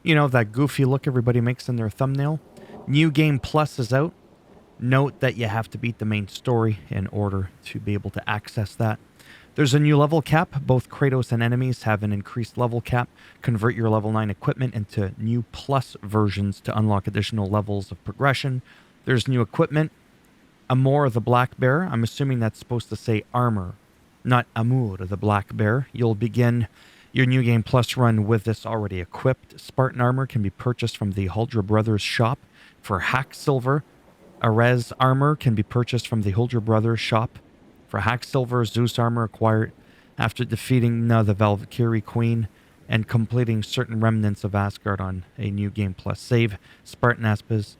You know, that goofy look everybody makes in their thumbnail. New Game Plus is out. Note that you have to beat the main story in order to be able to access that. There's a new level cap. Both Kratos and enemies have an increased level cap. Convert your level 9 equipment into new plus versions to unlock additional levels of progression. There's new equipment. Amor the Black Bear. I'm assuming that's supposed to say armor, not Amur the Black Bear. You'll begin your New Game Plus run with this already equipped. Spartan armor can be purchased from the Huldra Brothers shop for hack silver. Arez armor can be purchased from the Huldra Brothers shop for hack silver. Zeus armor acquired after defeating the Valkyrie Queen and completing certain remnants of Asgard on a New Game Plus save. Spartan Aspas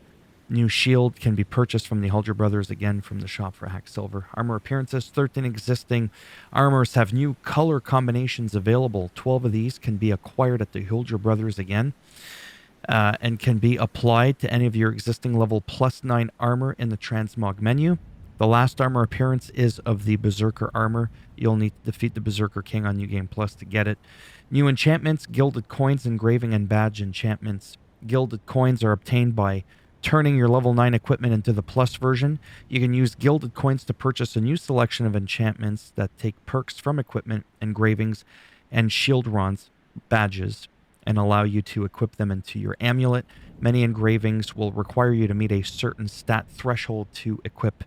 new shield can be purchased from the Huldra Brothers, again from the shop for hack silver. Armor appearances. 13 existing armors have new color combinations available. 12 of these can be acquired at the Huldra Brothers again. And can be applied to any of your existing level +9 armor in the transmog menu. The last armor appearance is of the Berserker armor. You'll need to defeat the Berserker King on New Game Plus to get it. New enchantments, gilded coins, engraving, and badge enchantments. Gilded coins are obtained by turning your level 9 equipment into the plus version. You can use gilded coins to purchase a new selection of enchantments that take perks from equipment, engravings, and shield rons badges, and allow you to equip them into your amulet. Many engravings will require you to meet a certain stat threshold to equip.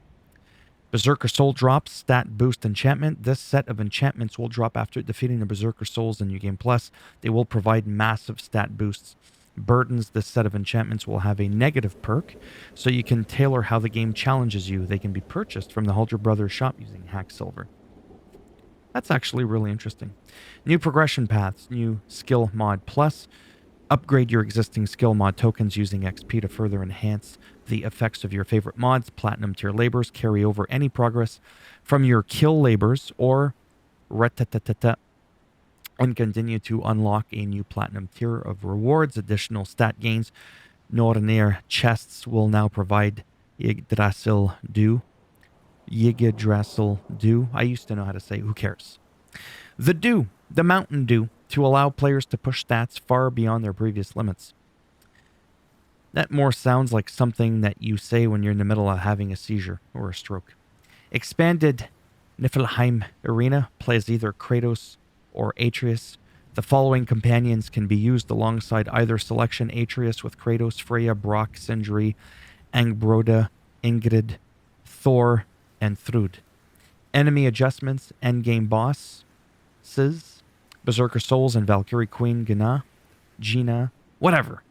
Berserker Soul drops, stat boost enchantment. This set of enchantments will drop after defeating the Berserker Souls in New Game Plus. They will provide massive stat boosts. Burdens. This set of enchantments will have a negative perk, so you can tailor how the game challenges you. They can be purchased from the Huldra Brothers shop using hack silver. That's actually really interesting. New progression paths, new skill mod plus. Upgrade your existing skill mod tokens using XP to further enhance the effects of your favorite mods. Platinum tier labors carry over any progress from your kill labors or ratatatata and continue to unlock a new platinum tier of rewards. Additional stat gains. Nornir chests will now provide Yggdrasil Dew. Yggdrasil Dew. I used to know how to say, who cares? The Dew, the Mountain Dew, to allow players to push stats far beyond their previous limits. That more sounds like something that you say when you're in the middle of having a seizure or a stroke. Expanded Niflheim Arena plays either Kratos or Atreus. The following companions can be used alongside either selection: Atreus with Kratos, Freya, Brock, Sindri, Angbroda, Ingrid, Thor, and Thrud. Enemy adjustments, endgame bosses, Berserker Souls and Valkyrie Queen Gina, whatever.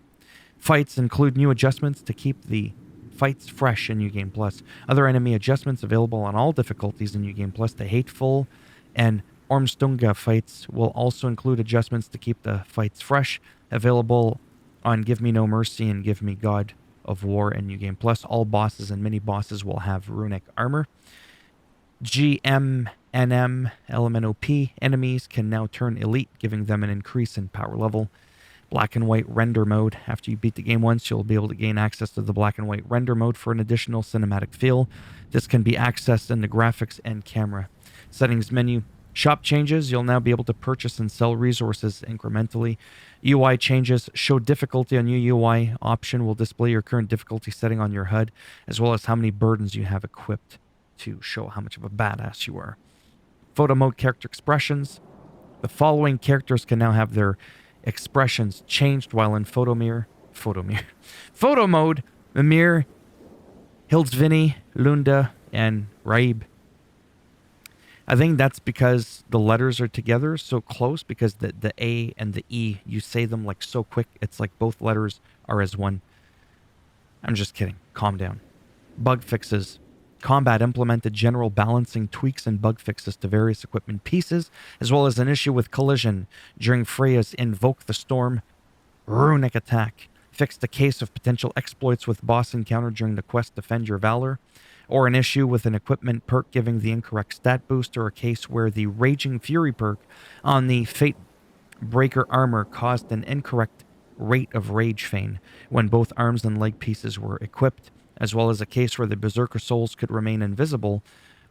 Fights include new adjustments to keep the fights fresh in New Game Plus. Other enemy adjustments available on all difficulties in New Game Plus. The Hateful and Ormstunga fights will also include adjustments to keep the fights fresh, available on Give Me No Mercy and Give Me God of War in New Game Plus. All bosses and mini-bosses will have runic armor. GMNM LMNOP enemies can now turn elite, giving them an increase in power level. Black and white render mode. After you beat the game once, you'll be able to gain access to the black and white render mode for an additional cinematic feel. This can be accessed in the graphics and camera settings menu. Shop changes. You'll now be able to purchase and sell resources incrementally. UI changes. Show difficulty. A new UI option will display your current difficulty setting on your HUD, as well as how many burdens you have equipped to show how much of a badass you are. Photo mode character expressions. The following characters can now have their expressions changed while in photo mode. Mimir, Hildsvini, Lunda, and Raib. I think that's because the letters are together so close, because the A and the E, you say them like so quick, it's like both letters are as one. I'm just kidding. Calm down. Bug fixes. Combat implemented general balancing tweaks and bug fixes to various equipment pieces, as well as an issue with collision during Freya's Invoke the Storm runic attack. Fixed a case of potential exploits with boss encounter during the quest Defend Your Valor, or an issue with an equipment perk giving the incorrect stat boost, or a case where the Raging Fury perk on the Fate Breaker armor caused an incorrect rate of rage feign when both arms and leg pieces were equipped, as well as a case where the Berserker Souls could remain invisible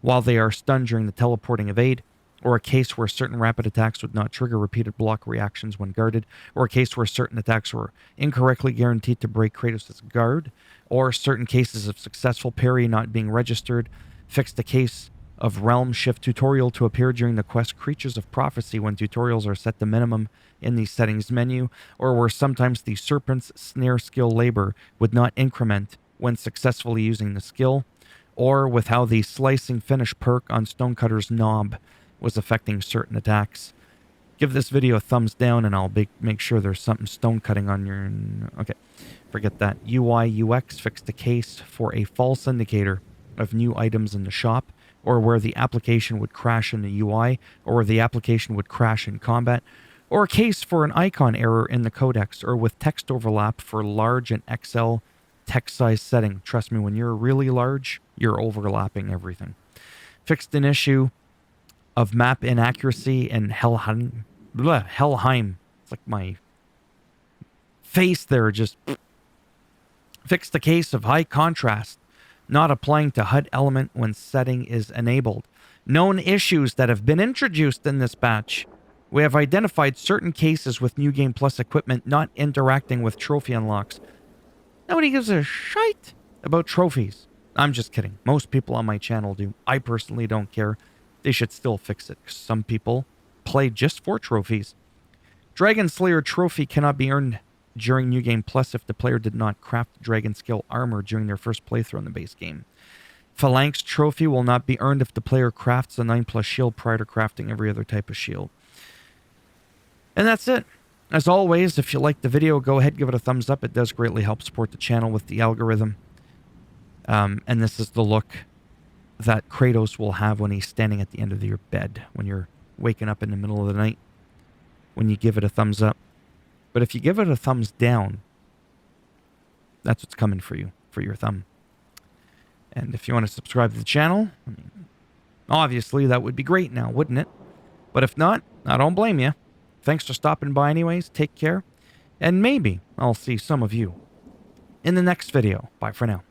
while they are stunned during the teleporting of aid. or a case where certain rapid attacks would not trigger repeated block reactions when guarded, or a case where certain attacks were incorrectly guaranteed to break Kratos' guard, or certain cases of successful parry not being registered. Fixed a case of Realm Shift tutorial to appear during the quest Creatures of Prophecy when tutorials are set to minimum in the settings menu, or where sometimes the Serpent's Snare skill labor would not increment when successfully using the skill, or with how the Slicing Finish perk on Stonecutter's knob was affecting certain attacks. Give this video a thumbs down and I'll make sure there's something stone cutting on your... Okay, forget that. UI UX fixed a case for a false indicator of new items in the shop, or where the application would crash in the UI, or where the application would crash in combat, or a case for an icon error in the codex, or with text overlap for large and XL text size setting. Trust me, when you're really large, you're overlapping everything. Fixed an issue of map inaccuracy in Helheim. It's like my face there just... Fixed the case of high contrast not applying to HUD element when setting is enabled. Known issues that have been introduced in this batch. We have identified certain cases with New Game Plus equipment not interacting with trophy unlocks. Nobody gives a shite about trophies. I'm just kidding. Most people on my channel do. I personally don't care. They should still fix it. Some people play just for trophies. Dragon Slayer trophy cannot be earned during New Game Plus if the player did not craft Dragon Skill armor during their first playthrough in the base game. Phalanx trophy will not be earned if the player crafts a 9+ shield prior to crafting every other type of shield. And that's it. As always, if you liked the video, go ahead, give it a thumbs up. It does greatly help support the channel with the algorithm. And this is the look that Kratos will have when he's standing at the end of your bed, when you're waking up in the middle of the night, when you give it a thumbs up. But if you give it a thumbs down, that's what's coming for you, for your thumb. And if you want to subscribe to the channel, I mean, obviously that would be great now, wouldn't it? But if not, I don't blame you. Thanks for stopping by anyways. Take care. And maybe I'll see some of you in the next video. Bye for now.